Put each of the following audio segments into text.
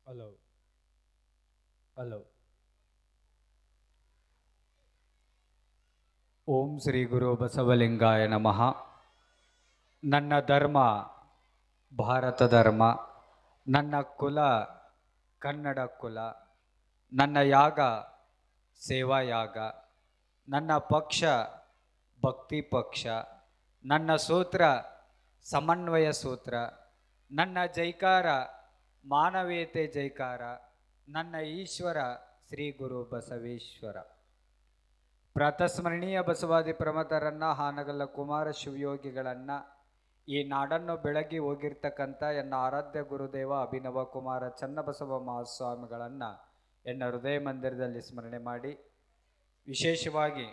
Hello hello. ಓಂ ಶ್ರೀ ಗುರು ಬಸವಲಿಂಗಾಯ ನಮಃ. ನನ್ನ ಧರ್ಮ ಭಾರತ ಧರ್ಮ, ನನ್ನ ಕುಲ ಕನ್ನಡ ಕುಲ, ನನ್ನ ಯಾಗ ಸೇವಾ ಯಾಗ, ನನ್ನ ಪಕ್ಷ ಭಕ್ತಿ ಪಕ್ಷ, ನನ್ನ ಸೂತ್ರ ಸಮನ್ವಯ ಸೂತ್ರ, ನನ್ನ ಜೈಕಾರ ಮಾನವೀಯತೆ ಜೈಕಾರ, ನನ್ನ ಈಶ್ವರ ಶ್ರೀ ಗುರು ಬಸವೇಶ್ವರ. ಪ್ರಾತಸ್ಮರಣೀಯ ಬಸವಾದಿ ಪ್ರಮಥರನ್ನ, ಹಾನಗಲ್ಲ ಕುಮಾರ ಶಿವಯೋಗಿಗಳನ್ನ, ಈ ನಾಡನ್ನು ಬೆಳಗಿ ಹೋಗಿರ್ತಕ್ಕಂಥ ಎನ್ನ ಆರಾಧ್ಯ ಗುರುದೇವ ಅಭಿನವ ಕುಮಾರ ಚನ್ನಬಸವ ಮಹಾಸ್ವಾಮಿಗಳನ್ನು ಎನ್ನ ಹೃದಯ ಮಂದಿರದಲ್ಲಿ ಸ್ಮರಣೆ ಮಾಡಿ, ವಿಶೇಷವಾಗಿ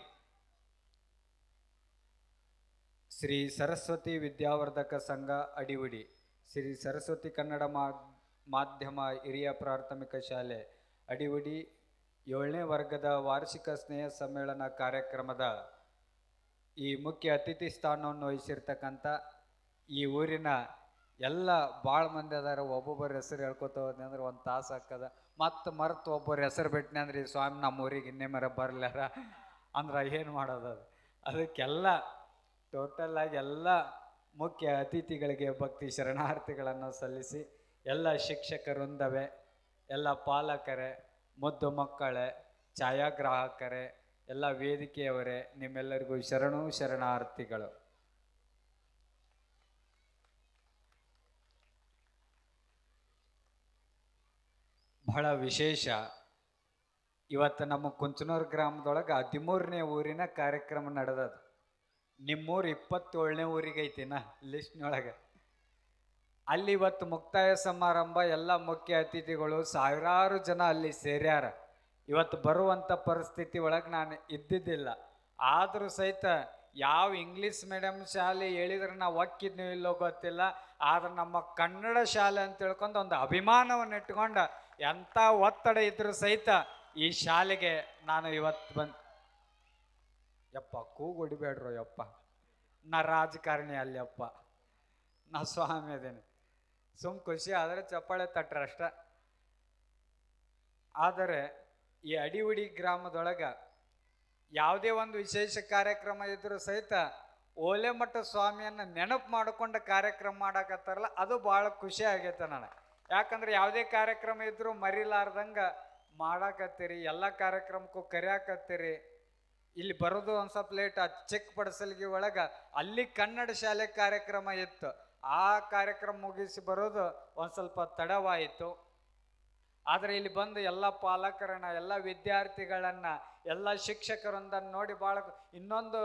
ಶ್ರೀ ಸರಸ್ವತಿ ವಿದ್ಯಾವರ್ಧಕ ಸಂಘ ಅಡಿವಡಿ, ಶ್ರೀ ಸರಸ್ವತಿ ಕನ್ನಡ ಮಾಧ್ಯಮ ಹಿರಿಯ ಪ್ರಾಥಮಿಕ ಶಾಲೆ ಅಡಿವಡಿ 7ನೇ ವರ್ಗದ ವಾರ್ಷಿಕ ಸ್ನೇಹ ಸಮ್ಮೇಳನ ಕಾರ್ಯಕ್ರಮದ ಈ ಮುಖ್ಯ ಅತಿಥಿ ಸ್ಥಾನವನ್ನು ವಹಿಸಿರ್ತಕ್ಕಂಥ ಈ ಊರಿನ ಎಲ್ಲ ಭಾಳ ಮಂದಿ ಅದಾರ. ಒಬ್ಬೊಬ್ಬರ ಹೆಸರು ಹೇಳ್ಕೊತ ಹೋದ್ನಿ ಅಂದ್ರೆ ಒಂದು ತಾಸು ಹಾಕದ, ಮತ್ತು ಮರೆತು ಒಬ್ಬರ ಹೆಸರು ಬಿಟ್ಟನೆ ಅಂದ್ರೆ ಈ ಸ್ವಾಮಿ ನಮ್ಮ ಊರಿಗೆ ಇನ್ನೇ ಮರ ಬರಲಾರ ಅಂದ್ರೆ ಏನು ಮಾಡೋದು. ಅದಕ್ಕೆಲ್ಲ ಟೋಟಲ್ ಆಗಿ ಎಲ್ಲ ಮುಖ್ಯ ಅತಿಥಿಗಳಿಗೆ ಭಕ್ತಿ ಶರಣಾರ್ಥಿಗಳನ್ನು ಸಲ್ಲಿಸಿ, ಎಲ್ಲ ಶಿಕ್ಷಕರೊಂದವೆ, ಎಲ್ಲ ಪಾಲಕರೇ, ಮುದ್ದು ಮಕ್ಕಳೇ, ಛಾಯಾಗ್ರಾಹಕರೇ, ಎಲ್ಲ ವೇದಿಕೆಯವರೇ, ನಿಮ್ಮೆಲ್ಲರಿಗೂ ಶರಣಾರ್ಥಿಗಳು. ಬಹಳ ವಿಶೇಷ, ಇವತ್ತು ನಮ್ಮ ಕುಂಚನೂರು ಗ್ರಾಮದೊಳಗೆ 13ನೇ ಊರಿನ ಕಾರ್ಯಕ್ರಮ ನಡೆದದು. ನಿಮ್ಮೂರು 27ನೇ ಊರಿಗೆ ಐತಿನ ಲಿಸ್ಟ್ನೊಳಗೆ. ಅಲ್ಲಿ ಇವತ್ತು ಮುಕ್ತಾಯ ಸಮಾರಂಭ, ಎಲ್ಲ ಮುಖ್ಯ ಅತಿಥಿಗಳು ಸಾವಿರಾರು ಜನ ಅಲ್ಲಿ ಸೇರ್ಯಾರ. ಇವತ್ತು ಬರುವಂಥ ಪರಿಸ್ಥಿತಿ ಒಳಗೆ ನಾನು ಇದ್ದಿದ್ದಿಲ್ಲ. ಆದರೂ ಸಹಿತ ಯಾವ ಇಂಗ್ಲೀಷ್ ಮೀಡಿಯಮ್ ಶಾಲೆ ಹೇಳಿದ್ರೆ ನಾವು ಒಕ್ಕಿದ್ನೋ ಇಲ್ಲೋ ಗೊತ್ತಿಲ್ಲ, ಆದ್ರೆ ನಮ್ಮ ಕನ್ನಡ ಶಾಲೆ ಅಂತ ತಿಳ್ಕೊಂಡು ಒಂದು ಅಭಿಮಾನವನ್ನು ಇಟ್ಕೊಂಡು ಎಂಥ ಒತ್ತಡ ಇದ್ರೂ ಸಹಿತ ಈ ಶಾಲೆಗೆ ನಾನು ಇವತ್ತು ಯಪ್ಪ ಕೂಗು ಹೊಡಿಬೇಡ್ರು ಯಪ್ಪ, ನಾ ರಾಜಕಾರಣಿ ಅಲ್ಲಪ್ಪ, ನಾ ಸ್ವಾಮಿ ಅದೇನೆ. ಖುಷಿ ಆದರೆ ಚಪ್ಪಾಳೆ ತಟ್ರಷ್ಟ. ಆದರೆ ಈ ಅಡಿವಡಿ ಗ್ರಾಮದೊಳಗೆ ಯಾವುದೇ ಒಂದು ವಿಶೇಷ ಕಾರ್ಯಕ್ರಮ ಇದ್ರೂ ಸಹಿತ ಓಲೆಮಠ ಸ್ವಾಮಿಯನ್ನು ನೆನಪು ಮಾಡಿಕೊಂಡ ಕಾರ್ಯಕ್ರಮ ಮಾಡಕತ್ತಾರಲ್ಲ, ಅದು ಭಾಳ ಖುಷಿ ಆಗೈತೆ ನನಗೆ. ಯಾಕಂದ್ರೆ ಯಾವುದೇ ಕಾರ್ಯಕ್ರಮ ಇದ್ರೂ ಮರಿಲಾರ್ದಂಗೆ ಮಾಡಾಕತ್ತೀರಿ, ಎಲ್ಲ ಕಾರ್ಯಕ್ರಮಕ್ಕೂ ಕರೆಯಾಕತ್ತೀರಿ. ಇಲ್ಲಿ ಬರೋದು ಒಂದು ಸ್ವಲ್ಪ ಲೇಟ್, ಆ ಚೆಕ್ ಪಡಿಸಲ್ಗಿ ಒಳಗೆ ಅಲ್ಲಿ ಕನ್ನಡ ಶಾಲೆ ಕಾರ್ಯಕ್ರಮ ಇತ್ತು, ಆ ಕಾರ್ಯಕ್ರಮ ಮುಗಿಸಿ ಬರೋದು ಒಂದು ಸ್ವಲ್ಪ ತಡವಾಯಿತು. ಆದರೆ ಇಲ್ಲಿ ಬಂದು ಎಲ್ಲ ಪಾಲಕರನ್ನ, ಎಲ್ಲ ವಿದ್ಯಾರ್ಥಿಗಳನ್ನು, ಎಲ್ಲ ಶಿಕ್ಷಕರೊಂದನ್ನು ನೋಡಿ ಭಾಳ ಇನ್ನೊಂದು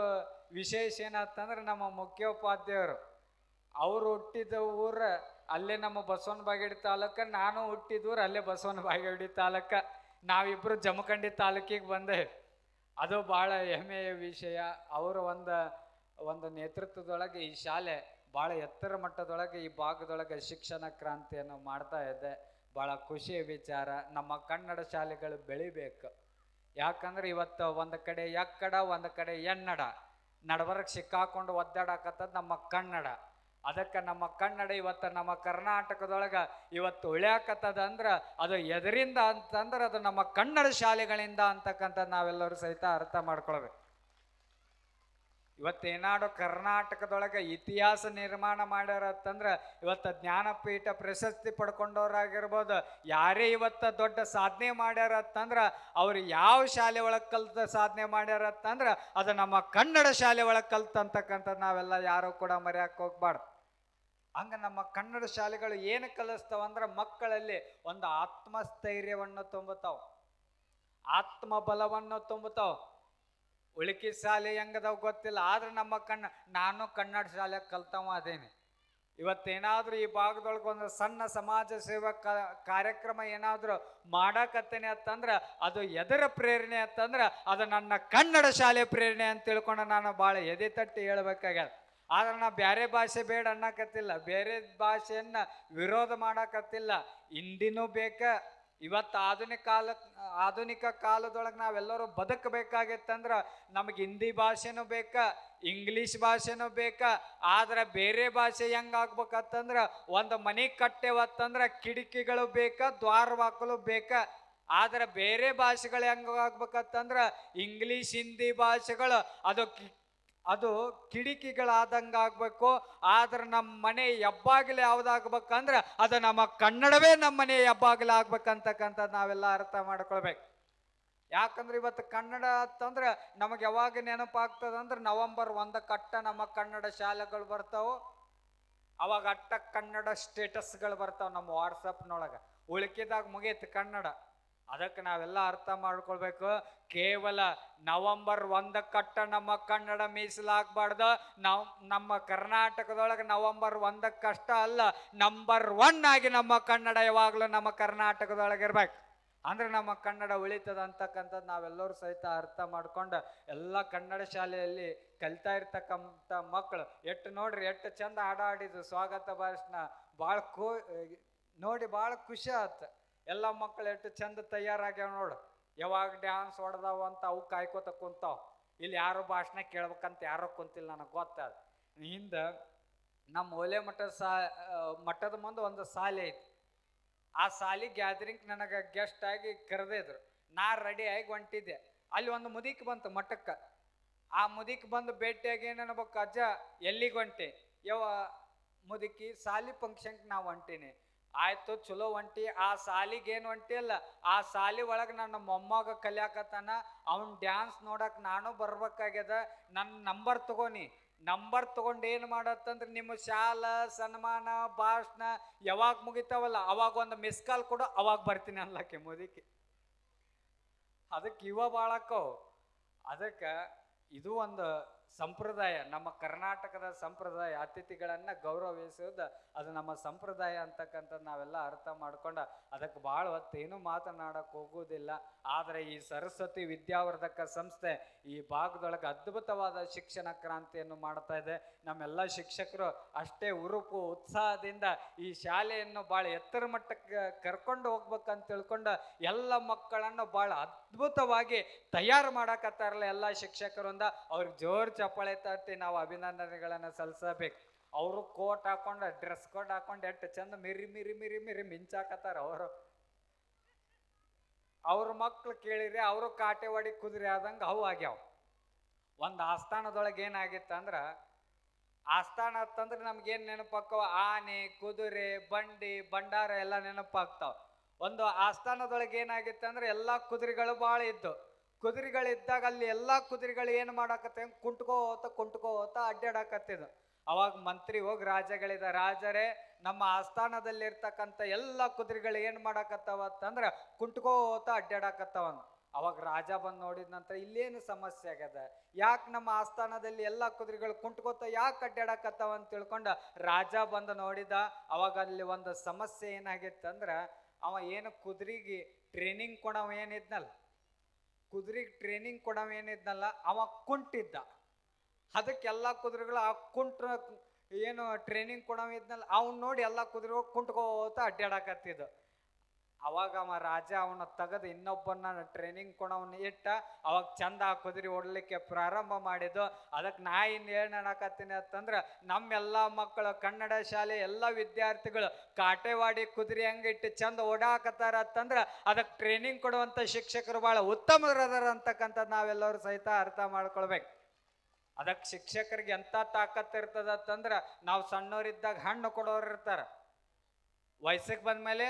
ವಿಶೇಷ ಏನಂತಂದ್ರೆ, ನಮ್ಮ ಮುಖ್ಯೋಪಾಧ್ಯಾಯರು ಅವರು ಹುಟ್ಟಿದ ಊರು ಅಲ್ಲೇ ನಮ್ಮ ಬಸವನ ಬಾಗೇಡಿ ತಾಲೂಕು, ನಾನು ಹುಟ್ಟಿದೂರು ಅಲ್ಲೇ ಬಸವನ ಬಾಗೇಡಿ ತಾಲೂಕು, ನಾವಿಬ್ಬರು ಜಮಖಂಡಿ ತಾಲೂಕಿಗೆ ಬಂದೆ. ಅದು ಭಾಳ ಹೆಮ್ಮೆಯ ವಿಷಯ. ಅವರ ಒಂದು ನೇತೃತ್ವದೊಳಗೆ ಈ ಶಾಲೆ ಭಾಳ ಎತ್ತರ ಮಟ್ಟದೊಳಗೆ ಈ ಭಾಗದೊಳಗೆ ಶಿಕ್ಷಣ ಕ್ರಾಂತಿಯನ್ನು ಮಾಡ್ತಾ ಇದೆ. ಭಾಳ ಖುಷಿಯ ವಿಚಾರ. ನಮ್ಮ ಕನ್ನಡ ಶಾಲೆಗಳು ಬೆಳಿಬೇಕು. ಯಾಕಂದ್ರೆ ಇವತ್ತು ಒಂದು ಕಡೆ ಎಕ್ಕಡ, ಒಂದು ಕಡೆ ಎನ್ನಡ, ನಡಬರಕ್ಕೆ ಸಿಕ್ಕಾಕೊಂಡು ಒದ್ದಾಡಕತ್ತದ ನಮ್ಮ ಕನ್ನಡ. ಅದಕ್ಕೆ ನಮ್ಮ ಕನ್ನಡ ಇವತ್ತು ನಮ್ಮ ಕರ್ನಾಟಕದೊಳಗೆ ಇವತ್ತು ಉಳ್ಯಾಕತ್ತದ ಅಂದ್ರೆ ಅದು ಎದರಿಂದ ಅಂತಂದ್ರೆ ಅದು ನಮ್ಮ ಕನ್ನಡ ಶಾಲೆಗಳಿಂದ ಅಂತಕ್ಕಂಥದ್ದು ನಾವೆಲ್ಲರೂ ಸಹಿತ ಅರ್ಥ ಮಾಡ್ಕೊಳ್ಬೇಕು. ಇವತ್ತೇನಾಡು ಕರ್ನಾಟಕದೊಳಗೆ ಇತಿಹಾಸ ನಿರ್ಮಾಣ ಮಾಡ್ಯಾರತ್ತಂದ್ರೆ ಇವತ್ತು ಜ್ಞಾನಪೀಠ ಪ್ರಶಸ್ತಿ ಪಡ್ಕೊಂಡವ್ರಾಗಿರ್ಬೋದು, ಯಾರೇ ಇವತ್ತು ದೊಡ್ಡ ಸಾಧನೆ ಮಾಡ್ಯಾರತ್ತಂದ್ರೆ ಅವ್ರು ಯಾವ ಶಾಲೆ ಒಳಗೆ ಕಲ್ತ ಸಾಧನೆ ಮಾಡ್ಯಾರತ್ತಂದ್ರೆ ಅದು ನಮ್ಮ ಕನ್ನಡ ಶಾಲೆ ಒಳಗೆ ಕಲ್ತಂತಕ್ಕಂಥದ್ದು ನಾವೆಲ್ಲ ಯಾರು ಕೂಡ ಮರೆಯಕ್ಕೆ ಹೋಗ್ಬಾರ್ದು. ಹಂಗೆ ನಮ್ಮ ಕನ್ನಡ ಶಾಲೆಗಳು ಏನು ಕಲಿಸ್ತಾವಂದ್ರೆ ಮಕ್ಕಳಲ್ಲಿ ಒಂದು ಆತ್ಮಸ್ಥೈರ್ಯವನ್ನು ತುಂಬುತ್ತಾವ, ಆತ್ಮಬಲವನ್ನು ತುಂಬುತ್ತಾವ. ಉಳಿಕೆ ಶಾಲೆ ಹೆಂಗದಾವ್ ಗೊತ್ತಿಲ್ಲ, ಆದ್ರೆ ನಮ್ಮ ನಾನು ಕನ್ನಡ ಶಾಲೆ ಕಲ್ತವ ಅದೇನೆ. ಇವತ್ತೇನಾದ್ರೂ ಈ ಭಾಗದೊಳಗೆ ಒಂದು ಸಣ್ಣ ಸಮಾಜ ಸೇವಾ ಕಾರ್ಯಕ್ರಮ ಏನಾದರೂ ಮಾಡಕತ್ತೇನೆ ಅಂತಂದ್ರೆ ಅದು ಎದರ ಪ್ರೇರಣೆ ಅಂತಂದ್ರೆ ಅದು ನನ್ನ ಕನ್ನಡ ಶಾಲೆ ಪ್ರೇರಣೆ ಅಂತ ತಿಳ್ಕೊಂಡು ನಾನು ಭಾಳ ಎದೆ ತಟ್ಟಿ ಹೇಳ್ಬೇಕಾಗ್ಯದ. ಆದ್ರೆ ನಾ ಬೇರೆ ಭಾಷೆ ಬೇಡ ಅನ್ನಕತ್ತಿಲ್ಲ, ಬೇರೆ ಭಾಷೆಯನ್ನ ವಿರೋಧ ಮಾಡಕತ್ತಿಲ್ಲ. ಹಿಂದಿನೂ ಬೇಕ, ಇವತ್ತು ಆಧುನಿಕ ಕಾಲದೊಳಗೆ ನಾವೆಲ್ಲರೂ ಬದುಕಬೇಕಾಗಿತ್ತಂದ್ರ ನಮಗೆ ಹಿಂದಿ ಭಾಷೆನೂ ಬೇಕಾ, ಇಂಗ್ಲಿಷ್ ಭಾಷೆನೂ ಬೇಕಾ. ಆದ್ರೆ ಬೇರೆ ಭಾಷೆ ಹೆಂಗಾಗ್ಬೇಕಂತಂದ್ರ ಒಂದು ಮನೆ ಕಟ್ಟೆವತ್ತಂದ್ರ ಕಿಟಕಿಗಳು ಬೇಕಾ, ದ್ವಾರವಾಕಲು ಬೇಕಾ. ಆದ್ರೆ ಬೇರೆ ಭಾಷೆಗಳು ಹೆಂಗಾಗ್ಬೇಕಂತಂದ್ರ ಇಂಗ್ಲಿಷ್ ಹಿಂದಿ ಭಾಷೆಗಳು ಅದು ಕಿಡಿಕಿಗಳಾದಂಗೆ ಆಗ್ಬೇಕು. ಆದ್ರೆ ನಮ್ಮ ಮನೆ ಹೆಬ್ಬಾಗಿಲು ಯಾವ್ದಾಗ್ಬೇಕಂದ್ರೆ ಅದು ನಮ್ಮ ಕನ್ನಡವೇ ನಮ್ಮ ಮನೆ ಹೆಬ್ಬಾಗಿಲು ಆಗ್ಬೇಕಂತಕ್ಕಂಥ ನಾವೆಲ್ಲ ಅರ್ಥ ಮಾಡ್ಕೊಳ್ಬೇಕು. ಯಾಕಂದ್ರೆ ಇವತ್ತು ಕನ್ನಡ ಅಂತಂದ್ರೆ ನಮಗೆ ಯಾವಾಗ ನೆನಪಾಗ್ತದಂದ್ರೆ November 1 ನಮ್ಮ ಕನ್ನಡ ಶಾಲೆಗಳು ಬರ್ತಾವ. ಅವಾಗ ಕನ್ನಡ ಸ್ಟೇಟಸ್ಗಳು ಬರ್ತಾವ ನಮ್ಮ ವಾಟ್ಸಪ್ನೊಳಗೆ. ಉಳ್ಕಿದಾಗ ಮುಗೀತು ಕನ್ನಡ. ಅದಕ್ಕೆ ನಾವೆಲ್ಲ ಅರ್ಥ ಮಾಡ್ಕೊಳ್ಬೇಕು. ಕೇವಲ November 1 ನಮ್ಮ ಕನ್ನಡ ಮೀಸಲಾಗಬಾರ್ದು. ನಮ್ಮ ಕರ್ನಾಟಕದೊಳಗೆ November 1 ಅಲ್ಲ, ನಂಬರ್ 1 ಆಗಿ ನಮ್ಮ ಕನ್ನಡ ಯಾವಾಗಲೂ ನಮ್ಮ ಕರ್ನಾಟಕದೊಳಗೆ ಇರ್ಬೇಕು. ಅಂದ್ರೆ ನಮ್ಮ ಕನ್ನಡ ಉಳಿತದ ಅಂತಕ್ಕಂಥದ್ದು ನಾವೆಲ್ಲರೂ ಸಹಿತ ಅರ್ಥ ಮಾಡ್ಕೊಂಡು ಎಲ್ಲ ಕನ್ನಡ ಶಾಲೆಯಲ್ಲಿ ಕಲಿತಾ ಇರ್ತಕ್ಕಂಥ ಮಕ್ಕಳು ನೋಡ್ರಿ ಎಷ್ಟು ಚಂದ ಆಡಿದ್ದು ಸ್ವಾಗತ ಭಾಷಣ. ನೋಡಿ ಭಾಳ ಖುಷಿ ಆಯ್ತು. ಎಲ್ಲ ಮಕ್ಕಳು ಎಷ್ಟು ಚಂದ ತಯಾರಾಗ್ಯಾವ ನೋಡು. ಯಾವಾಗ ಡ್ಯಾನ್ಸ್ ಹೊಡೆದಾವ ಅಂತ ಅವು ಕಾಯ್ಕೋತ ಕುಂತಾವ. ಇಲ್ಲಿ ಯಾರು ಭಾಷಣ ಕೇಳ್ಬೇಕಂತ ಯಾರೋ ಕುಂತಿಲ್ಲ, ನನಗೆ ಗೊತ್ತಾದ. ಹಿಂದೆ ನಮ್ಮ ಓಲೆ ಮಠದ ಮುಂದೆ ಒಂದು ಶಾಲೆ ಐತಿ. ಆ ಶಾಲೆ ಗ್ಯಾದರಿಂಗ್ ನನಗೆ ಗೆಸ್ಟ್ ಆಗಿ ಕರೆದಿದ್ರು. ನಾ ರೆಡಿ ಆಗಿ ಹೊಂಟಿದ್ದೆ. ಅಲ್ಲಿ ಒಂದು ಮುದಿಕ್ ಬಂತು ಮಠಕ್ಕೆ. ಆ ಮುದಿಕ್ ಬಂದು ಭೇಟಿಯಾಗಿ ಏನನ್ಬೇಕು, ಅಜ್ಜ ಎಲ್ಲಿಗೆ ಹೊಂಟಿ? ಮುದುಕಿ ಶಾಲಿ ಫಂಕ್ಷನ್ಗೆ ನಾವು ಹೊಂಟೀನಿ. ಆಯ್ತು, ಚಲೋ ಹೊಂಟಿ. ಆ ಶಾಲಿಗೆ ಏನು ಹೊಂಟಿ ಅಲ್ಲ, ಆ ಶಾಲಿ ಒಳಗೆ ನನ್ನ ಮೊಮ್ಮಗ ಕಲಿಯಾಕತ್ತಾನ. ಅವ್ನ ಡ್ಯಾನ್ಸ್ ನೋಡಕ್ ನಾನು ಬರ್ಬೇಕಾಗ್ಯದ. ನನ್ನ ನಂಬರ್ ತಗೊಂಡು ಏನು ಮಾಡತ್ತಂದ್ರೆ ನಿಮ್ಮ ಶಾಲಾ ಸನ್ಮಾನ ಭಾಷಣ ಯಾವಾಗ ಮುಗಿತಾವಲ್ಲ ಅವಾಗ ಒಂದು ಮಿಸ್ ಕಾಲ್ ಕೊಡು, ಅವಾಗ ಬರ್ತೀನಿ ಅನ್ಲಕ್ಕೆ ಮುದುಕಿ. ಅದಕ್ಕೆ ಬಾಳಕ್ಕವು. ಅದಕ್ಕೆ ಇದು ಒಂದು ಸಂಪ್ರದಾಯ, ನಮ್ಮ ಕರ್ನಾಟಕದ ಸಂಪ್ರದಾಯ. ಅತಿಥಿಗಳನ್ನ ಗೌರವಿಸೋದು ಅದು ನಮ್ಮ ಸಂಪ್ರದಾಯ ಅಂತಕ್ಕಂಥದ್ದು ನಾವೆಲ್ಲ ಅರ್ಥ ಮಾಡ್ಕೊಂಡು ಅದಕ್ಕೆ ಭಾಳ ಹೊತ್ತೇನು ಮಾತನಾಡಕ್ಕೆ ಹೋಗೋದಿಲ್ಲ. ಆದರೆ ಈ ಸರಸ್ವತಿ ವಿದ್ಯಾವರ್ಧಕ ಸಂಸ್ಥೆ ಈ ಭಾಗದೊಳಗೆ ಅದ್ಭುತವಾದ ಶಿಕ್ಷಣ ಕ್ರಾಂತಿಯನ್ನು ಮಾಡ್ತಾ ಇದೆ. ನಮ್ಮೆಲ್ಲ ಶಿಕ್ಷಕರು ಅಷ್ಟೇ ಹುರುಪು ಉತ್ಸಾಹದಿಂದ ಈ ಶಾಲೆಯನ್ನು ಭಾಳ ಎತ್ತರ ಮಟ್ಟಕ್ಕೆ ಕರ್ಕೊಂಡು ಹೋಗ್ಬೇಕಂತ ತಿಳ್ಕೊಂಡು ಎಲ್ಲ ಮಕ್ಕಳನ್ನು ಭಾಳ ಅದ್ಭುತವಾಗಿ ತಯಾರು ಮಾಡಕತ್ತಾರಲ್ಲ ಎಲ್ಲ ಶಿಕ್ಷಕರು ಅಂದ ಅವ್ರಿಗೆ ಜೋರು ಚಪ್ಪಾಳೆ ತಟ್ಟಿ ನಾವು ಅಭಿನಂದನೆಗಳನ್ನು ಸಲ್ಲಿಸಬೇಕು. ಅವರು ಕೋಟ್ ಹಾಕೊಂಡು ಡ್ರೆಸ್ ಕೋಟ್ ಹಾಕೊಂಡು ಎಷ್ಟು ಚಂದ ಮಿರಿ ಮಿಂಚಾಕತ್ತಾರ. ಅವ್ರ ಮಕ್ಳು ಕೇಳಿರಿ ಅವರು ಕಾಟೆವಾಡಿ ಕುದುರೆ ಆದಂಗೆ ಅವು ಆಗ್ಯಾವ. ಒಂದು ಆಸ್ಥಾನದೊಳಗೆ ಏನಾಗಿತ್ತು ಅಂದ್ರೆ, ಆಸ್ಥಾನ ಅಂತಂದ್ರೆ ನಮ್ಗೇನು ನೆನಪಾಕ್ಕವ? ಆನೆ, ಕುದುರೆ, ಬಂಡಿ, ಭಂಡಾರ ಎಲ್ಲ ನೆನಪಾಗ್ತಾವ. ಒಂದು ಆಸ್ಥಾನದೊಳಗೆ ಏನಾಗಿತ್ತು ಅಂದ್ರೆ ಎಲ್ಲ ಕುದುರೆಗಳು ಭಾಳ ಇದ್ದು. ಕುದುರೆಗಳಿದ್ದಾಗ ಅಲ್ಲಿ ಎಲ್ಲ ಕುದುರೆಗಳು ಏನು ಮಾಡಾಕತ್ತೆ, ಕುಂಟ್ಕೋತ ಅಡ್ಡಾಡಕತ್ತಿದ್ದು. ಅವಾಗ ಮಂತ್ರಿ ಹೋಗಿ ರಾಜರೇ ನಮ್ಮ ಆಸ್ಥಾನದಲ್ಲಿರ್ತಕ್ಕಂಥ ಎಲ್ಲ ಕುದುರೆಗಳು ಏನು ಮಾಡಾಕತ್ತಾವ ಅಂತಂದ್ರೆ ಕುಂಟ್ಕೋತ ಅಡ್ಡಾಡಕತ್ತಾವ. ಅವಾಗ ರಾಜ ಬಂದು ನೋಡಿದ ನಂತರ ಇಲ್ಲೇನು ಸಮಸ್ಯೆ ಆಗ್ಯದ, ಯಾಕೆ ನಮ್ಮ ಆಸ್ಥಾನದಲ್ಲಿ ಎಲ್ಲ ಕುದುರೆಗಳು ಕುಂಟ್ಕೋತ ಯಾಕೆ ಅಡ್ಡಾಡಕತ್ತಾವ ಅಂತ ತಿಳ್ಕೊಂಡು ರಾಜ ಬಂದು ನೋಡಿದ. ಅವಾಗ ಅಲ್ಲಿ ಒಂದು ಸಮಸ್ಯೆ ಏನಾಗಿತ್ತಂದ್ರೆ, ಅವ ಏನು ಕುದುರೆಗೆ ಟ್ರೈನಿಂಗ್ ಕೊಡವ ಏನಿದ್ನಲ್ಲ ಅವ ಕುಂಟಿದ್ದ. ಅದಕ್ಕೆಲ್ಲ ಕುದುರೆಗಳು ಆ ಏನು ಟ್ರೈನಿಂಗ್ ಕೊಡವ ಇದ್ನಲ್ಲ ಅವ್ನು ನೋಡಿ ಎಲ್ಲ ಕುದುರೆಗಳು ಕುಂಟ್ಕೋತ ಅಡ್ಡಾಡಕತ್ತಿದ್ದು. ಅವಾಗ ಅವ ರಾಜ ಅವನ ತೆಗೆದು ಇನ್ನೊಬ್ಬನ ಟ್ರೈನಿಂಗ್ ಕೊಡವನ್ನ ಇಟ್ಟ. ಅವಾಗ ಚಂದ ಆ ಕುದುರೆ ಓಡಲಿಕ್ಕೆ ಪ್ರಾರಂಭ ಮಾಡಿದ್ದು. ಅದಕ್ಕೆ ನಾ ಇನ್ನು ಹೇಳಕತ್ತೀನಿ ಅಂತಂದ್ರೆ, ನಮ್ಮೆಲ್ಲ ಮಕ್ಕಳು ಕನ್ನಡ ಶಾಲೆ ಎಲ್ಲ ವಿದ್ಯಾರ್ಥಿಗಳು ಕಾಟೆವಾಡಿ ಕುದುರೆ ಹಂಗೆ ಇಟ್ಟು ಚಂದ ಓಡಾಕತ್ತಾರ ಅಂತಂದ್ರೆ ಅದಕ್ಕೆ ಟ್ರೈನಿಂಗ್ ಕೊಡುವಂಥ ಶಿಕ್ಷಕರು ಭಾಳ ಉತ್ತಮರದಾರ ಅಂತಕ್ಕಂಥದ್ದು ನಾವೆಲ್ಲರೂ ಸಹಿತ ಅರ್ಥ ಮಾಡ್ಕೊಳ್ಬೇಕು. ಅದಕ್ಕೆ ಶಿಕ್ಷಕರಿಗೆ ಎಂಥ ತಾಕತ್ತು ಇರ್ತದ ಅಂತಂದ್ರೆ, ನಾವು ಸಣ್ಣವರಿದ್ದಾಗ ಹಣ್ಣು ಕೊಡೋರು ಇರ್ತಾರ, ವಯಸ್ಸಿಗೆ ಬಂದ್ಮೇಲೆ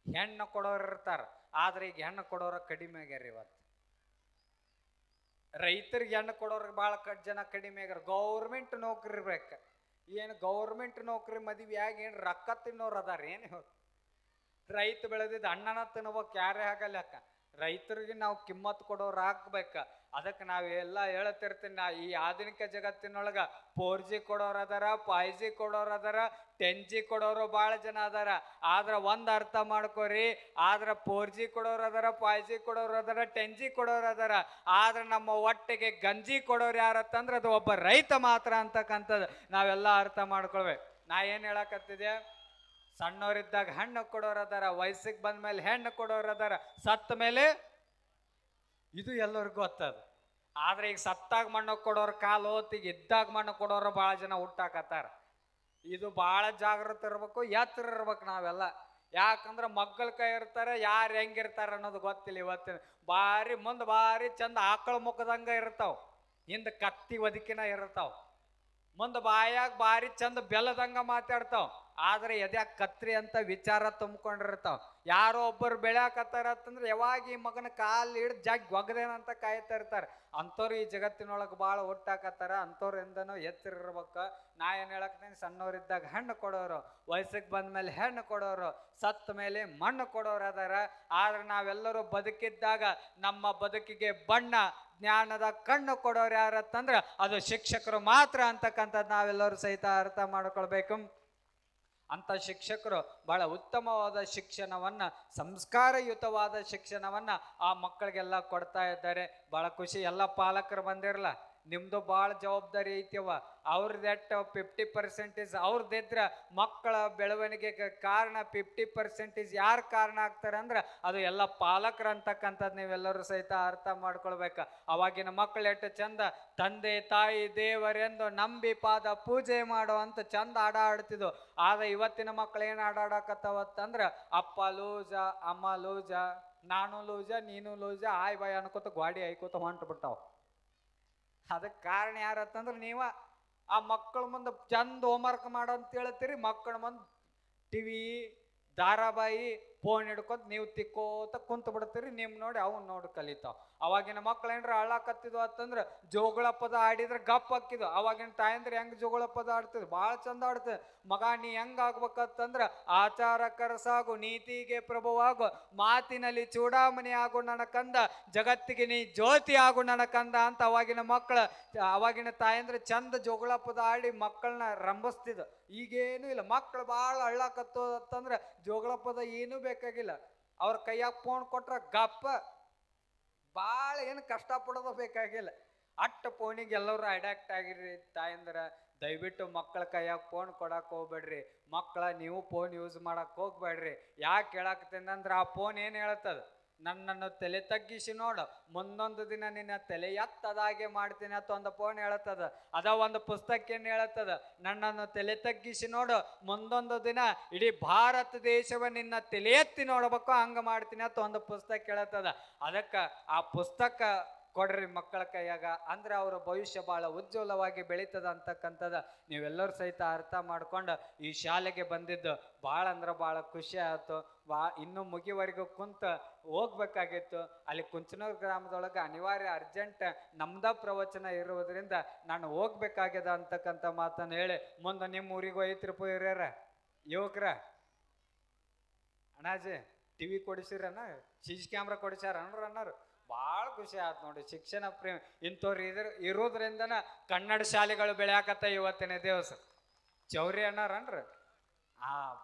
ಹೆಣ್ಣು ಕೊಡೋರು ಇರ್ತಾರ. ಆದ್ರೆ ಈಗ ಹೆಣ್ಣು ಕೊಡೋರ ಕಡಿಮೆ ಆಗ್ಯಾರ. ಇವತ್ತು ರೈತರಿಗೆ ಹೆಣ್ಣು ಕೊಡೋರಿಗೆ ಭಾಳ ಜನ ಕಡಿಮೆ ಆಗ್ಯಾರ. ಗೌರ್ಮೆಂಟ್ ನೌಕರಿ ಇರ್ಬೇಕು. ಏನು ಗೌರ್ಮೆಂಟ್ ನೌಕರಿ ಮದುವೆ ಆಗಿ ಏನು ರೊಕ್ಕ ತಿನ್ನೋರು ಅದಾರ ಏನು? ರೈತ ಬೆಳೆದಿದ್ದು ಅಣ್ಣನ ತಿನ್ಬೇಕು ಯಾರೇ ಆಗಲ್ಲ. ರೈತರಿಗೆ ನಾವು ಕಿಮ್ಮತ್ತು ಕೊಡೋರು ಹಾಕ್ಬೇಕ. ಅದಕ್ಕೆ ನಾವೆಲ್ಲ ಹೇಳ್ತಿರ್ತೀನಿ, ಈ ಆಧುನಿಕ ಜಗತ್ತಿನೊಳಗ 4G ಕೊಡೋರು ಅದಾರ, 5G ಕೊಡೋರು ಅದಾರ, 10G ಕೊಡೋರು ಭಾಳ ಜನ ಅದಾರ. ಆದ್ರೆ ಒಂದು ಅರ್ಥ ಮಾಡ್ಕೋರಿ, ಆದ್ರೆ 4G ಕೊಡೋರು ಅದಾರ, 5G ಕೊಡೋರು ಅದಾರ, 10G ಕೊಡೋರು ಅದಾರ. ಆದ್ರೆ ನಮ್ಮ ಒಟ್ಟಿಗೆ ಗಂಜಿ ಕೊಡೋರು ಯಾರತ್ತಂದ್ರೆ ಅದು ಒಬ್ಬ ರೈತ ಮಾತ್ರ ಅಂತಕ್ಕಂಥದ್ದು ನಾವೆಲ್ಲ ಅರ್ಥ ಮಾಡ್ಕೊಳ್ಬೇಕು. ನಾ ಏನು ಹೇಳಕತ್ತಿದೆ, ಸಣ್ಣವರಿದ್ದಾಗ ಹಣ್ಣು ಕೊಡೋರು ಅದಾರ, ವಯಸ್ಸಿಗೆ ಬಂದ ಮೇಲೆ ಹೆಣ್ಣು ಕೊಡೋರು ಅದಾರ, ಸತ್ತ ಮೇಲೆ ಇದು ಎಲ್ಲರಿಗೂ ಗೊತ್ತದ. ಆದ್ರೆ ಈಗ ಸತ್ತಾಗ ಮಣ್ಣು ಕೊಡೋರು ಕಾಲು ಹೋತ್, ಈಗ ಇದ್ದಾಗ ಮಣ್ಣು ಕೊಡೋರು ಭಾಳ ಜನ ಹುಟ್ಟಾಕತ್ತಾರ. ಇದು ಭಾಳ ಜಾಗೃತ ಇರ್ಬೇಕು, ಎತ್ತರ ಇರ್ಬೇಕು ನಾವೆಲ್ಲ. ಯಾಕಂದ್ರೆ ಮಗ್ಗಲ ಕೈ ಇರ್ತಾರೆ, ಯಾರು ಹೆಂಗಿರ್ತಾರ ಅನ್ನೋದು ಗೊತ್ತಿಲ್ಲ. ಇವತ್ತಿನ ಮುಂದೆ ಭಾರಿ ಚಂದ ಆಕಳ ಮುಖದಂಗ ಇರ್ತಾವ, ಹಿಂದ ಕತ್ತಿ ಒದಕಿನ ಇರ್ತಾವ, ಮುಂದೆ ಬಾಯಾಗ ಭಾರಿ ಚಂದ ಬೆಲ್ಲದಂಗ ಮಾತಾಡ್ತಾವ. ಆದ್ರೆ ಎದ್ಯಾಗ ಕತ್ರಿ ಅಂತ ವಿಚಾರ ತುಂಬ್ಕೊಂಡಿರ್ತಾವ. ಯಾರೋ ಒಬ್ಬರು ಬೆಳ್ಯಾಕತ್ತಾರ ಅಂತಂದ್ರೆ ಯಾವಾಗ ಈ ಮಗನ ಕಾಲು ಹಿಡ್ದು ಜಾಗ್ ಒಗದೇನಂತ ಕಾಯ್ತಾ ಇರ್ತಾರೆ. ಅಂಥವ್ರು ಈ ಜಗತ್ತಿನೊಳಗೆ ಭಾಳ ಹುಟ್ಟಾಕತ್ತಾರ. ಅಂಥವ್ರಿಂದನೂ ಎತ್ತಿರ್ಬೇಕು. ನಾ ಏನು ಹೇಳಕ್ತೀನಿ, ಸಣ್ಣವರಿದ್ದಾಗ ಹಣ್ಣು ಕೊಡೋರು, ವಯಸ್ಸಿಗೆ ಬಂದ ಮೇಲೆ ಹೆಣ್ಣು ಕೊಡೋರು, ಸತ್ತ ಮೇಲೆ ಮಣ್ಣು ಕೊಡೋರು ಅದಾರ. ಆದ್ರೆ ನಾವೆಲ್ಲರೂ ಬದುಕಿದ್ದಾಗ ನಮ್ಮ ಬದುಕಿಗೆ ಬಣ್ಣ ಜ್ಞಾನದ ಕಣ್ಣು ಕೊಡೋರು ಯಾರತ್ತಂದ್ರೆ ಅದು ಶಿಕ್ಷಕರು ಮಾತ್ರ ಅಂತಕ್ಕಂಥದ್ದು ನಾವೆಲ್ಲರೂ ಸಹಿತ ಅರ್ಥ ಮಾಡ್ಕೊಳ್ಬೇಕು. ಅಂತ ಶಿಕ್ಷಕರು ಬಹಳ ಉತ್ತಮವಾದ ಶಿಕ್ಷಣವನ್ನ, ಸಂಸ್ಕಾರಯುತವಾದ ಶಿಕ್ಷಣವನ್ನ ಆ ಮಕ್ಕಳಿಗೆಲ್ಲ ಕೊಡ್ತಾ ಇದ್ದಾರೆ. ಬಹಳ ಖುಷಿ. ಎಲ್ಲ ಪಾಲಕರು ಬಂದಿರಲ್ಲ, ನಿಮ್ದು ಭಾಳ ಜವಾಬ್ದಾರಿ ಐತಿವ. ಅವ್ರದ್ದು 50% ಅವ್ರದ್ದಿದ್ರ ಮಕ್ಕಳ ಬೆಳವಣಿಗೆಗೆ ಕಾರಣ 50% ಯಾರು ಕಾರಣ ಆಗ್ತಾರೆ ಅಂದ್ರೆ ಅದು ಎಲ್ಲ ಪಾಲಕರು ಅಂತಕ್ಕಂಥದ್ದು ನೀವೆಲ್ಲರೂ ಸಹಿತ ಅರ್ಥ ಮಾಡ್ಕೊಳ್ಬೇಕು. ಅವಾಗಿನ ಮಕ್ಕಳು ಎಷ್ಟು ಚಂದ ತಂದೆ ತಾಯಿ ದೇವರೆಂದು ನಂಬಿ ಪಾದ ಪೂಜೆ ಮಾಡುವಂತ ಚಂದ ಆಡ್ತಿದ್ವು. ಆದ್ರೆ ಇವತ್ತಿನ ಮಕ್ಕಳು ಏನು ಆಡಾಡಕತ್ತಾವತ್ತಂದ್ರೆ ಅಪ್ಪ ಲೂಜ, ಅಮ್ಮ ಲೂಜ, ನಾನು ಲೂಜ, ನೀನು ಲೂಜ, ಆಯ್ ಬಾಯ್ ಅನ್ಕೋತ ಗಾಡಿ ಐಕೋತ ಹೊಂಟು ಬಿಟ್ಟಾವ. ಅದಕ್ಕೆ ಕಾರಣ ಯಾರತ್ತಂದ್ರೆ ನೀವ ಆ ಮಕ್ಕಳ ಮುಂದೆ ಚಂದ ಹೋಮ್ವರ್ಕ್ ಮಾಡೋ ಅಂತ ಹೇಳ್ತೀರಿ, ಮಕ್ಕಳ ಮುಂದೆ ಟಿವಿ ಧಾರಾವಾಹಿ ಫೋನ್ ಹಿಡ್ಕೊಂತ ನೀವು ತಿಕ್ಕೋತ ಕುಂತ ಬಿಡ್ತೀರಿ. ನಿಮ್ ನೋಡಿ ಅವ್ನು ನೋಡಿ ಕಲಿತಾವ. ಅವಾಗಿನ ಮಕ್ಳು ಏನ್ರ ಅಳ್ಳಾಕತ್ತಿದ್ವು ಅಂತಂದ್ರೆ ಜೋಗಳ ಪದ ಆಡಿದ್ರೆ ಗಪ್ ಹಾಕಿದ್ವು. ಅವಾಗಿನ ತಾಯಂದ್ರೆ ಹೆಂಗ್ ಜೋಗಳ ಪದ ಆಡ್ತಿದ್ವು, ಭಾಳ ಚಂದ ಆಡ್ತಿದ್. ಮಗ ನೀ ಹೆಂಗ್ ಆಗ್ಬೇಕಂತಂದ್ರ ಆಚಾರಕರ ಸಾಗು, ನೀತಿಗೆ ಪ್ರಭುವಾಗು, ಮಾತಿನಲ್ಲಿ ಚೂಡಾಮಣಿ ಆಗು ನನ್ನ ಕಂದ, ಜಗತ್ತಿಗೆ ನೀ ಜ್ಯೋತಿ ಆಗು ನನ್ನ ಕಂದ ಅಂತ ಅವಾಗಿನ ತಾಯಂದ್ರೆ ಚಂದ ಜೋಗಳ ಪದ ಆಡಿ ಮಕ್ಕಳನ್ನ ರಂಭಿಸ್ತಿದ್. ಈಗೇನು ಇಲ್ಲ, ಮಕ್ಕಳು ಭಾಳ ಅಳ್ಳಾಕತ್ತು ಅಂತಂದ್ರೆ ಜೋಗಳ ಪದ ಏನೂ ಬೇಕಾಗಿಲ್ಲ. ಅವ್ರ ಕೈಯಾಗ ಫೋನ್ ಕೊಟ್ರ ಗಪ್ಪ, ಭಾಳ ಏನು ಕಷ್ಟಪಡೋದು ಬೇಕಾಗಿಲ್ಲ. ಅಟ್ಟ ಫೋನಿಗೆ ಎಲ್ಲರೂ ಅಡ್ಯಾಕ್ಟ್ ಆಗಿರಿ. ತಾಯಂದ್ರ ದಯವಿಟ್ಟು ಮಕ್ಕಳ ಕೈಯಾಗ ಫೋನ್ ಕೊಡಕ್ಕೆ ಹೋಗ್ಬೇಡ್ರಿ. ಮಕ್ಕಳ ನೀವು ಫೋನ್ ಯೂಸ್ ಮಾಡಕ್ಕೆ ಹೋಗ್ಬೇಡ್ರಿ. ಯಾಕೆ ಹೇಳಾಕತ್ತೀನಿ ಅಂದ್ರೆ ಆ ಫೋನ್ ಏನು ಹೇಳ್ತದ, ನನ್ನನ್ನು ತಲೆ ತಗ್ಗಿಸಿ ನೋಡು, ಮುಂದೊಂದು ದಿನ ನಿನ್ನ ತಲೆ ಎತ್ತದಾಗೆ ಮಾಡ್ತೀನಿ ಅಂತ ಒಂದು ಫೋನ್ ಹೇಳತ್ತದ. ಅದ ಒಂದು ಪುಸ್ತಕ ಏನು ಹೇಳತ್ತದ, ನನ್ನನ್ನು ತಲೆ ತಗ್ಗಿಸಿ ನೋಡು, ಮುಂದೊಂದು ದಿನ ಇಡೀ ಭಾರತ ದೇಶವ ನಿನ್ನ ತಲೆ ಎತ್ತಿ ನೋಡ್ಬೇಕು, ಹಂಗ ಮಾಡ್ತೀನಿ ಅಂತ ಒಂದು ಪುಸ್ತಕ ಹೇಳತ್ತದ. ಅದಕ್ಕೆ ಆ ಪುಸ್ತಕ ಕೊಡ್ರಿ ಮಕ್ಕಳ ಕೈಯಾಗ, ಅಂದ್ರೆ ಅವ್ರ ಭವಿಷ್ಯ ಭಾಳ ಉಜ್ವಲವಾಗಿ ಬೆಳೀತದ ಅಂತಕ್ಕಂಥದ್ದು ನೀವೆಲ್ಲರೂ ಸಹಿತ ಅರ್ಥ ಮಾಡ್ಕೊಂಡು ಈ ಶಾಲೆಗೆ ಬಂದಿದ್ದು ಭಾಳ ಅಂದ್ರೆ ಭಾಳ ಖುಷಿ ಆಯ್ತು. ಇನ್ನೂ ಮುಗಿವರೆಗೂ ಕುಂತ ಹೋಗ್ಬೇಕಾಗಿತ್ತು. ಅಲ್ಲಿ ಕುಂಚನೂರು ಗ್ರಾಮದೊಳಗೆ ಅನಿವಾರ್ಯ ಅರ್ಜೆಂಟ್ ನಮ್ದ ಪ್ರವಚನ ಇರುವುದರಿಂದ ನಾನು ಹೋಗ್ಬೇಕಾಗ್ಯದ ಅಂತಕ್ಕಂಥ ಮಾತನ್ನು ಹೇಳಿ ಮುಂದೆ ನಿಮ್ಮ ಊರಿಗೆ ಹೋಯ್ತಿರ್ಪ ಹಿರಿಯರ ಯುವಕರ. ಅಣ್ಣಾಜಿ ಟಿವಿ ಕೊಡಿಸಿರನ, CC ಕ್ಯಾಮ್ರಾ ಕೊಡಿಸ್ಯಾರ ಅನ್ನೋರು ಭಾಳ ಖುಷಿ ಆಯ್ತು ನೋಡಿ. ಶಿಕ್ಷಣ ಪ್ರೇಮ ಇಂಥವ್ರು ಇರೋದ್ರಿಂದನ ಕನ್ನಡ ಶಾಲೆಗಳು ಬೆಳೆಯಾಕತ್ತ ಇವತ್ತಿನ ದಿವಸ. ಚೌರಿ ಅಣ್ಣಾರನ್ರಿ,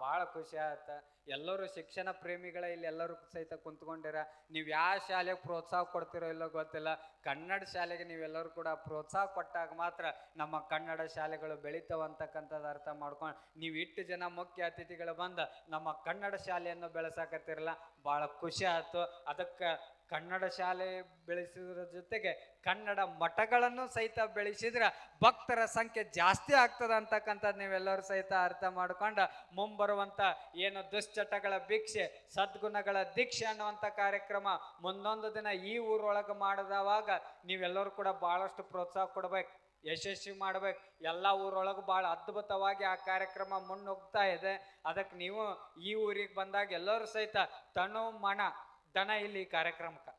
ಭಾಳ ಖುಷಿ ಆಯ್ತು. ಎಲ್ಲರೂ ಶಿಕ್ಷಣ ಪ್ರೇಮಿಗಳ ಇಲ್ಲಿ ಎಲ್ಲರೂ ಸಹಿತ ಕುಂತ್ಕೊಂಡಿರ. ನೀವು ಯಾವ ಶಾಲೆಗೆ ಪ್ರೋತ್ಸಾಹ ಕೊಡ್ತಿರೋ ಇಲ್ಲೋ ಗೊತ್ತಿಲ್ಲ, ಕನ್ನಡ ಶಾಲೆಗೆ ನೀವೆಲ್ಲರೂ ಕೂಡ ಪ್ರೋತ್ಸಾಹ ಕೊಟ್ಟಾಗ ಮಾತ್ರ ನಮ್ಮ ಕನ್ನಡ ಶಾಲೆಗಳು ಬೆಳಿತಾವ ಅಂತಕ್ಕಂಥದ್ದು ಅರ್ಥ ಮಾಡ್ಕೊಂಡು ನೀವು ಇಟ್ಟು ಜನ ಮುಖ್ಯ ಅತಿಥಿಗಳು ಬಂದು ನಮ್ಮ ಕನ್ನಡ ಶಾಲೆಯನ್ನು ಬೆಳೆಸಾಕತ್ತಿರಲ್ಲ, ಭಾಳ ಖುಷಿ ಆಯ್ತು. ಅದಕ್ಕೆ ಕನ್ನಡ ಶಾಲೆ ಬೆಳೆಸಿದ್ರ ಜೊತೆಗೆ ಕನ್ನಡ ಮಠಗಳನ್ನು ಸಹಿತ ಬೆಳೆಸಿದ್ರೆ ಭಕ್ತರ ಸಂಖ್ಯೆ ಜಾಸ್ತಿ ಆಗ್ತದ ಅಂತಕ್ಕಂಥದ್ದು ನೀವೆಲ್ಲರೂ ಸಹಿತ ಅರ್ಥ ಮಾಡ್ಕೊಂಡು ಮುಂಬರುವಂಥ ಏನು ದುಶ್ಚಟಗಳ ಭಿಕ್ಷೆ ಸದ್ಗುಣಗಳ ದೀಕ್ಷೆ ಅನ್ನುವಂಥ ಕಾರ್ಯಕ್ರಮ ಮುಂದೊಂದು ದಿನ ಈ ಊರೊಳಗೆ ಮಾಡಿದವಾಗ ನೀವೆಲ್ಲರೂ ಕೂಡ ಭಾಳಷ್ಟು ಪ್ರೋತ್ಸಾಹ ಕೊಡ್ಬೇಕು, ಯಶಸ್ವಿ ಮಾಡ್ಬೇಕು. ಎಲ್ಲ ಊರೊಳಗೆ ಭಾಳ ಅದ್ಭುತವಾಗಿ ಆ ಕಾರ್ಯಕ್ರಮ ಮುನ್ನುಗ್ತಾ ಇದೆ. ಅದಕ್ಕೆ ನೀವು ಈ ಊರಿಗೆ ಬಂದಾಗ ಎಲ್ಲರೂ ಸಹಿತ ತನು ಮನ ದನ ಇಲ್ಲಿ ಕಾರ್ಯಕ್ರಮಕ್ಕೆ.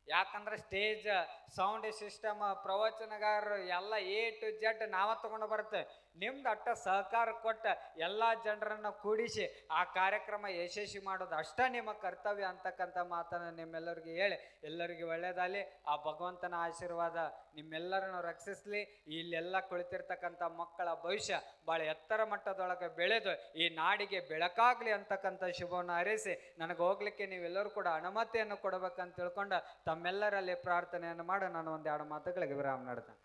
ಯಾಕಂದ್ರೆ ಸ್ಟೇಜ್ ಸೌಂಡ್ ಸಿಸ್ಟಮ್ ಪ್ರವಚನಗಾರರು ಎಲ್ಲ A to Z ನಾವ ತಗೊಂಡು ಬರುತ್ತೆ. ನಿಮ್ದು ಅಟ್ಟ ಸಹಕಾರ ಕೊಟ್ಟ ಎಲ್ಲ ಜನರನ್ನು ಕೂಡಿಸಿ ಆ ಕಾರ್ಯಕ್ರಮ ಯಶಸ್ವಿ ಮಾಡೋದು ಅಷ್ಟೇ ನಿಮ್ಮ ಕರ್ತವ್ಯ ಅಂತಕ್ಕಂಥ ಮಾತನ್ನು ನಿಮ್ಮೆಲ್ಲರಿಗೆ ಹೇಳಿ ಎಲ್ಲರಿಗೆ ಒಳ್ಳೆಯದಾಗಲಿ. ಆ ಭಗವಂತನ ಆಶೀರ್ವಾದ ನಿಮ್ಮೆಲ್ಲರನ್ನು ರಕ್ಷಿಸಲಿ. ಇಲ್ಲೆಲ್ಲ ಕುಳಿತಿರ್ತಕ್ಕಂಥ ಮಕ್ಕಳ ಭವಿಷ್ಯ ಭಾಳ ಎತ್ತರ ಮಟ್ಟದೊಳಗೆ ಬೆಳೆದು ಈ ನಾಡಿಗೆ ಬೆಳಕಾಗಲಿ ಅಂತಕ್ಕಂಥ ಶುಭವನ್ನು ಹಾರೈಸಿ ನನಗೆ ಹೋಗ್ಲಿಕ್ಕೆ ನೀವೆಲ್ಲರೂ ಕೂಡ ಅನುಮತಿಯನ್ನು ಕೊಡಬೇಕಂತ ತಿಳ್ಕೊಂಡು ತಮ್ಮೆಲ್ಲರಲ್ಲಿ ಪ್ರಾರ್ಥನೆಯನ್ನು ಮಾಡಿ ನಾನು ಒಂದೆರಡು ಮಾತುಗಳಿಗೆ ವಿರಾಮ ನೀಡ್ತೇನೆ.